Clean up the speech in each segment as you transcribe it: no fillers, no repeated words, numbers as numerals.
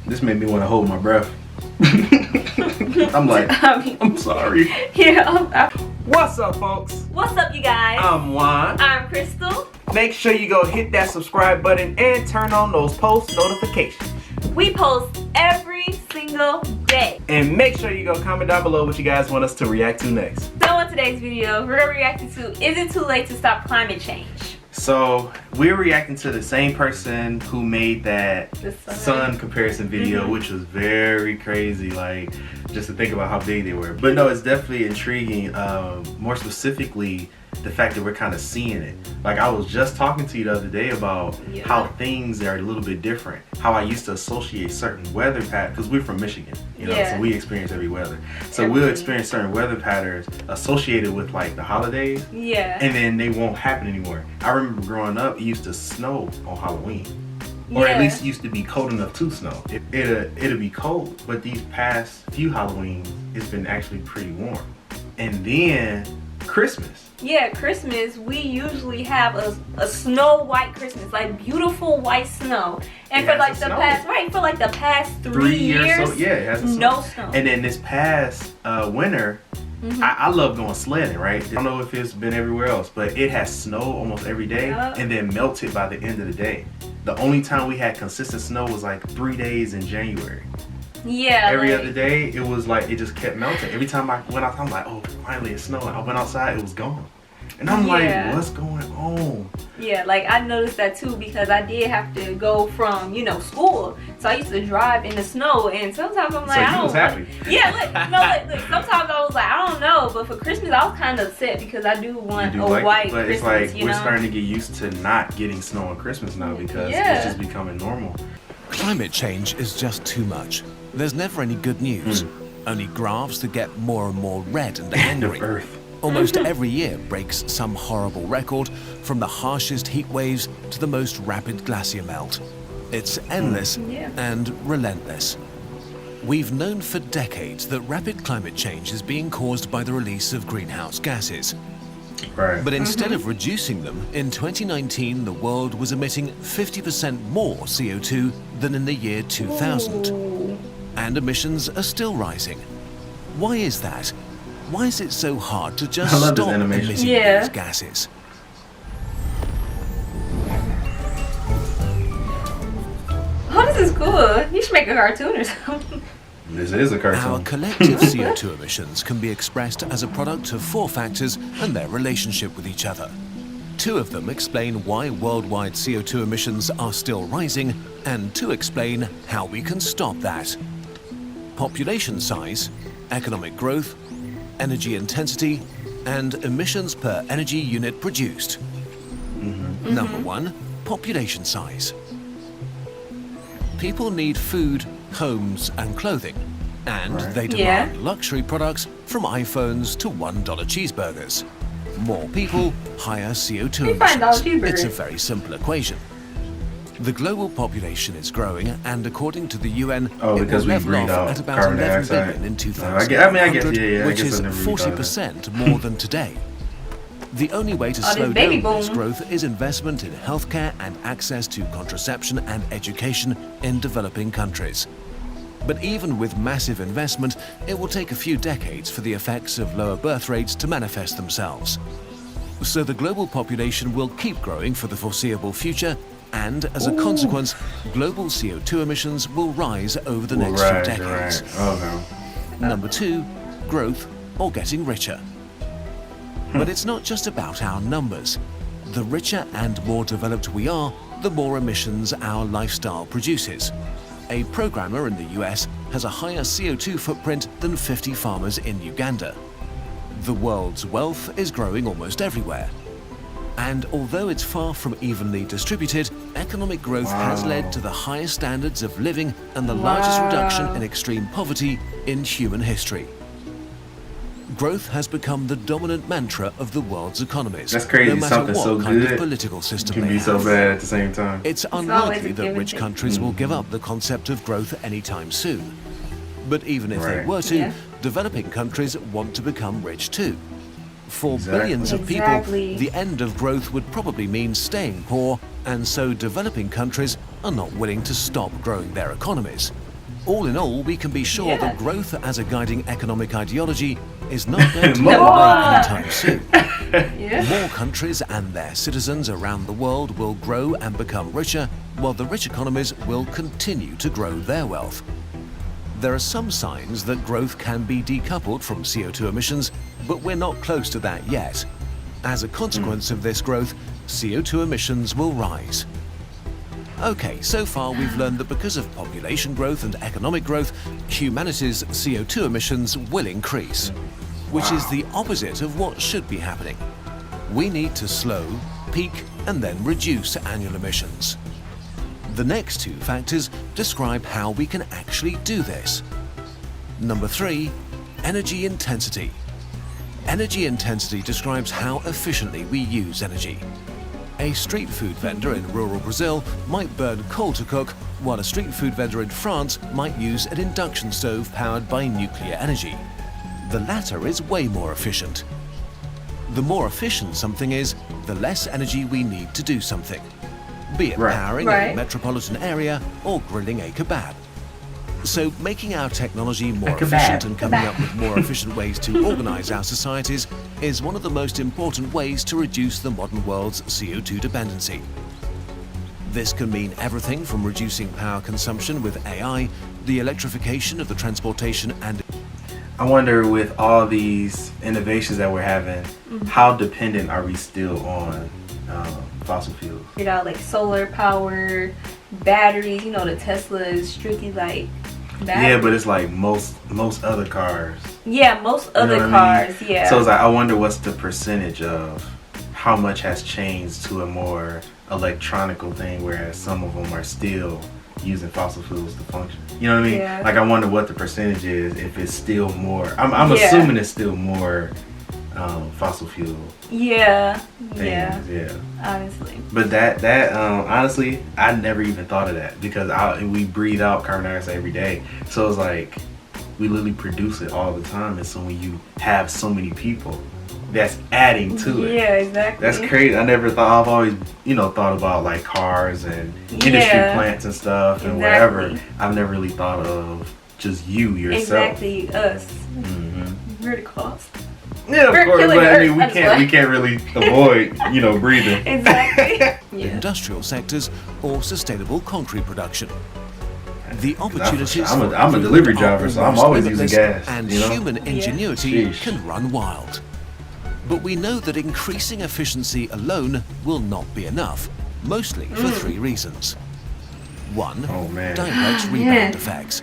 This made me want to hold my breath. I'm like, I'm sorry. Yeah. What's up, folks? What's up, you guys? I'm Juan. I'm Crystal. Make sure you go hit that subscribe button and turn on those post notifications. We post every single day. And make sure you go comment down below what you guys want us to react to next. So in today's video, we're reacting to Is It Too Late to Stop Climate Change? So we're reacting to the same person who made that sun comparison video, which was very crazy, like just to think about how big they were. But no, it's definitely intriguing, more specifically the fact that we're kind of seeing it. Like I was just talking to you the other day about how things are a little bit different, how I used to associate certain weather patterns, because we're from Michigan, you know, so we experience every weather. So we'll experience certain weather patterns associated with like the holidays, and then they won't happen anymore. I remember growing up, it used to snow on Halloween. Or at least it used to be cold enough to snow. It'll be cold, but these past few Halloweens, it's been actually pretty warm. And then Christmas. Yeah, Christmas, we usually have a snow white Christmas, like beautiful white snow. And for like the past 3 years, so, it has no snow. And then this past winter, I love going sledding, right? I don't know if it's been everywhere else, but it has snow almost every day and then melted by the end of the day. The only time we had consistent snow was like 3 days in January. Yeah. Every other day, it was like, it just kept melting. Every time I went out, I'm like, oh, finally it's snowing. I went outside, it was gone. And I'm like, what's going on? Yeah, like I noticed that too because I did have to go from, school. So I used to drive in the snow and sometimes I'm like, so you was happy. Yeah, look, sometimes I was like, I don't know. But for Christmas, I was kind of upset because I do want a white but Christmas, it's like we're starting to get used to not getting snow on Christmas now because it's just becoming normal. Climate change is just too much. There's never any good news. Only graphs that get more and more red and angry. Earth. Almost every year breaks some horrible record, from the harshest heat waves to the most rapid glacier melt. It's endless and relentless. We've known for decades that rapid climate change is being caused by the release of greenhouse gases. Right. But instead of reducing them, in 2019 the world was emitting 50% more CO2 than in the year 2000. And emissions are still rising. Why is that? Why is it so hard to just stop emitting these gases? Oh, this is cool. You should make a cartoon or something. This is a cartoon. Our collective CO2 emissions can be expressed as a product of 4 factors and their relationship with each other. 2 of them explain why worldwide CO2 emissions are still rising, and 2 explain how we can stop that. Population size, economic growth, energy intensity, and emissions per energy unit produced. Number 1, population size. People need food, homes, and clothing, and they demand luxury products from iPhones to $1 cheeseburgers. More people, higher CO2 emissions. It's a very simple equation. The global population is growing, and according to the UN, it will level off at about 11 billion in 2100, which is 40% more than today. The only way to slow down this growth is investment in healthcare and access to contraception and education in developing countries. But even with massive investment, it will take a few decades for the effects of lower birth rates to manifest themselves. So the global population will keep growing for the foreseeable future, and as a consequence, global CO2 emissions will rise over the next few decades. Number 2, growth or getting richer. But it's not just about our numbers. The richer and more developed we are, the more emissions our lifestyle produces. A programmer in the US has a higher CO2 footprint than 50 farmers in Uganda. The world's wealth is growing almost everywhere. And although it's far from evenly distributed, economic growth has led to the highest standards of living and the largest reduction in extreme poverty in human history. Growth has become the dominant mantra of the world's economies. That's crazy. No matter Something what so kind good of political system can be so bad at the same time. It's unlikely that rich countries will give up the concept of growth anytime soon. But even if they were to, developing countries want to become rich too. For billions of people, the end of growth would probably mean staying poor, and so developing countries are not willing to stop growing their economies. All in all, we can be sure that growth as a guiding economic ideology is not going to More. go away anytime soon. Yeah. More countries and their citizens around the world will grow and become richer, while the rich economies will continue to grow their wealth. There are some signs that growth can be decoupled from CO2 emissions, but we're not close to that yet. As a consequence of this growth, CO2 emissions will rise. Okay, so far we've learned that because of population growth and economic growth, humanity's CO2 emissions will increase, which is the opposite of what should be happening. We need to slow, peak, and then reduce annual emissions. The next two factors describe how we can actually do this. Number 3, energy intensity. Energy intensity describes how efficiently we use energy. A street food vendor in rural Brazil might burn coal to cook, while a street food vendor in France might use an induction stove powered by nuclear energy. The latter is way more efficient. The more efficient something is, the less energy we need to do something, be it powering a metropolitan area or grilling a kebab. So making our technology more efficient and coming up with more efficient ways to organize our societies is one of the most important ways to reduce the modern world's CO2 dependency. This can mean everything from reducing power consumption with AI, the electrification of the transportation and... I wonder, with all these innovations that we're having, how dependent are we still on fossil fuels? You know, like solar power, batteries. You know, the Tesla is strictly like battery. Yeah, but it's like most other cars. Yeah, most other cars. Yeah. So it's like, I wonder what's the percentage of how much has changed to a more electronical thing, whereas some of them are still using fossil fuels to function. You know what I mean? Yeah. Like, I wonder what the percentage is, if it's still more. I'm assuming it's still more fossil fuel. Yeah. Things, yeah. Honestly. But that honestly, I never even thought of that, because we breathe out carbon dioxide every day. So it's like we literally produce it all the time. And so when you have so many people, that's adding to it. Yeah, exactly. That's crazy. I never thought. I've always, thought about like cars and industry plants and stuff and whatever. I've never really thought of just you yourself. Exactly, us. We're the cost. Yeah, of We're course, killing but I mean, Earth, we can't really avoid, breathing. Exactly. Yeah. industrial sectors or sustainable concrete production. The opportunities I'm a delivery driver, so I'm always using gas. And human ingenuity Sheesh. can run wild. But we know that increasing efficiency alone will not be enough, mostly for 3 reasons. 1, direct rebound effects.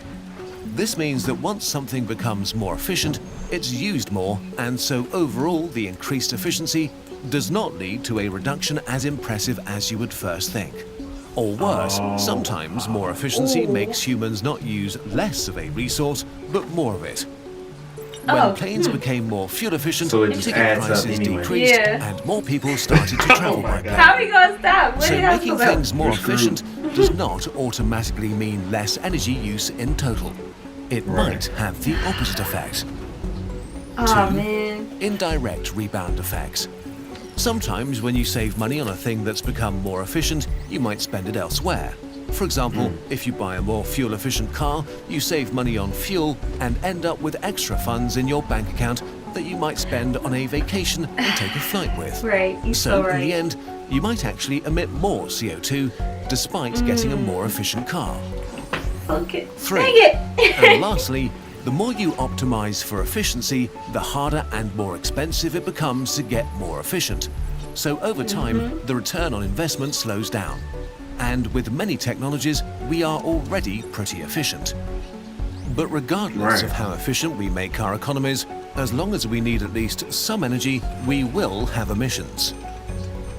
This means that once something becomes more efficient, it's used more, and so overall the increased efficiency does not lead to a reduction as impressive as you would first think. Or worse, sometimes more efficiency makes humans not use less of a resource, but more of it. When planes became more fuel efficient, So it just ticket adds up prices anyway. decreased Yeah. and more people started to travel by plane. How are we gonna stop? What So did I making about? things more You're screwed. efficient does not automatically mean less energy use in total. It might have the opposite effect. Oh 2, man. indirect rebound effects. Sometimes when you save money on a thing that's become more efficient, you might spend it elsewhere. For example, if you buy a more fuel-efficient car, you save money on fuel and end up with extra funds in your bank account that you might spend on a vacation and take a flight with. Right. You're So so right. in the end, you might actually emit more CO2 despite getting a more efficient car. Okay. 3. Dang it. And lastly, the more you optimize for efficiency, the harder and more expensive it becomes to get more efficient. So over time, the return on investment slows down. And with many technologies, we are already pretty efficient. But regardless of how efficient we make our economies, as long as we need at least some energy, we will have emissions.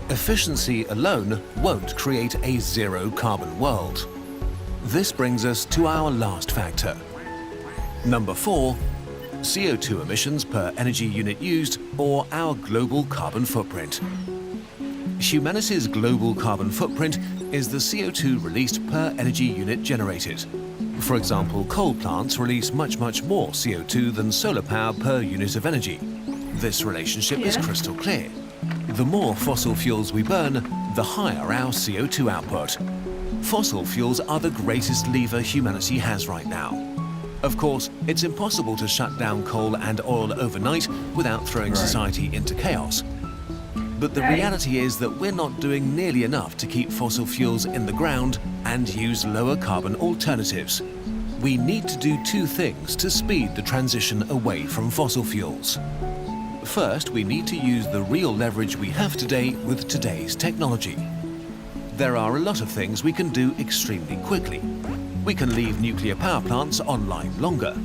Efficiency alone won't create a zero-carbon world. This brings us to our last factor. Number 4, CO2 emissions per energy unit used, or our global carbon footprint. Humanity's global carbon footprint is the CO2 released per energy unit generated. For example, coal plants release much more CO2 than solar power per unit of energy. This relationship is crystal clear. The more fossil fuels we burn, the higher our CO2 output. Fossil fuels are the greatest lever humanity has right now. Of course, it's impossible to shut down coal and oil overnight without throwing society into chaos. But the reality is that we're not doing nearly enough to keep fossil fuels in the ground and use lower carbon alternatives. We need to do two things to speed the transition away from fossil fuels. First, we need to use the real leverage we have today with today's technology. There are a lot of things we can do extremely quickly. We can leave nuclear power plants online longer.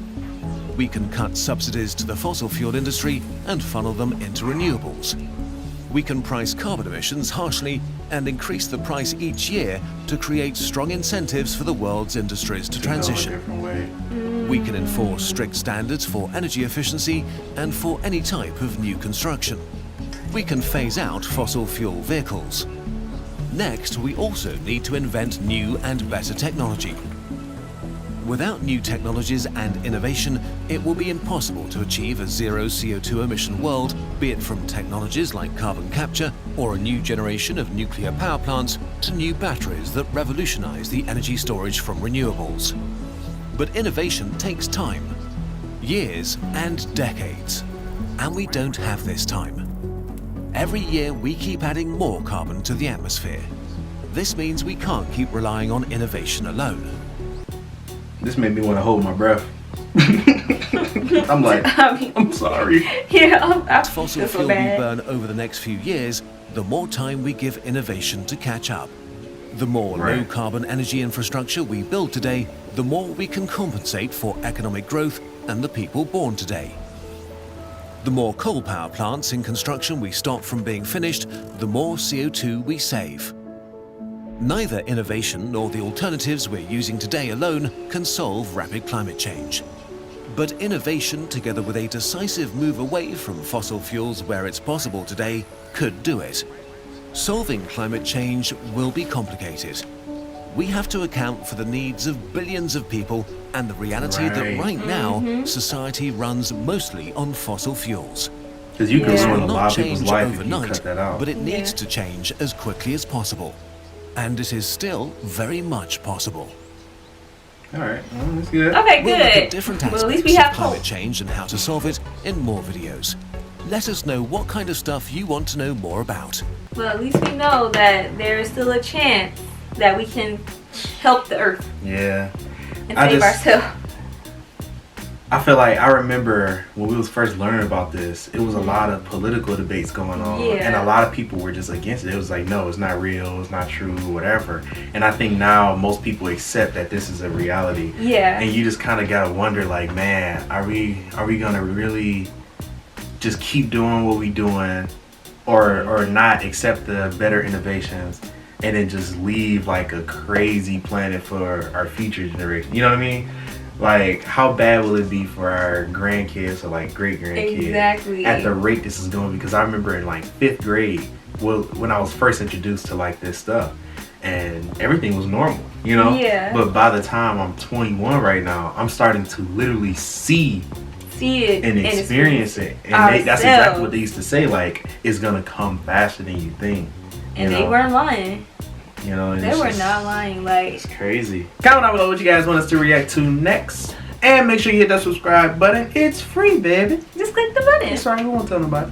We can cut subsidies to the fossil fuel industry and funnel them into renewables. We can price carbon emissions harshly and increase the price each year to create strong incentives for the world's industries to transition. We can enforce strict standards for energy efficiency and for any type of new construction. We can phase out fossil fuel vehicles. Next, we also need to invent new and better technology. Without new technologies and innovation, it will be impossible to achieve a zero CO2 emission world, be it from technologies like carbon capture or a new generation of nuclear power plants to new batteries that revolutionize the energy storage from renewables. But innovation takes time, years and decades, and we don't have this time. Every year we keep adding more carbon to the atmosphere. This means we can't keep relying on innovation alone. This made me want to hold my breath. I'm like, I'm sorry. Yeah, as fossil fuel we burn over the next few years, the more time we give innovation to catch up. The more low carbon energy infrastructure we build today, the more we can compensate for economic growth and the people born today. The more coal power plants in construction we stop from being finished, the more CO2 we save. Neither innovation nor the alternatives we're using today alone can solve rapid climate change. But innovation, together with a decisive move away from fossil fuels where it's possible today, could do it. Solving climate change will be complicated. We have to account for the needs of billions of people and the reality that right now, society runs mostly on fossil fuels. Because you can ruin a not lot of people's change life if you overnight, cut that out. but it needs to change as quickly as possible. And it is still very much possible. Alright, well, that's good. Okay, We'll look at good. different Well, aspects at least we have of climate hope. change and how to solve it in more videos. Let us know what kind of stuff you want to know more about. Well, at least we know that there is still a chance that we can help the earth Yeah. and save ourselves. I feel like I remember when we was first learning about this, it was a lot of political debates going on. Yeah. And a lot of people were just against it. It was like, no, it's not real, it's not true, whatever. And I think now most people accept that this is a reality. Yeah. And you just kind of got to wonder, like, man, are we going to really just keep doing what we doing or not accept the better innovations and then just leave like a crazy planet for our future generation? You know what I mean? Like, how bad will it be for our grandkids or like great grandkids? Exactly. At the rate this is going, because I remember in like 5th grade, well, when I was first introduced to like this stuff, and everything was normal, you know. Yeah. But by the time I'm 21 right now, I'm starting to literally see it and experience it, and that's exactly what they used to say. Like, it's gonna come faster than you think. And they weren't lying. You know, and they were not lying. Like, it's crazy. Comment down below what you guys want us to react to next, and make sure you hit that subscribe button. It's free, baby. Just click the button. Sorry, we won't tell nobody.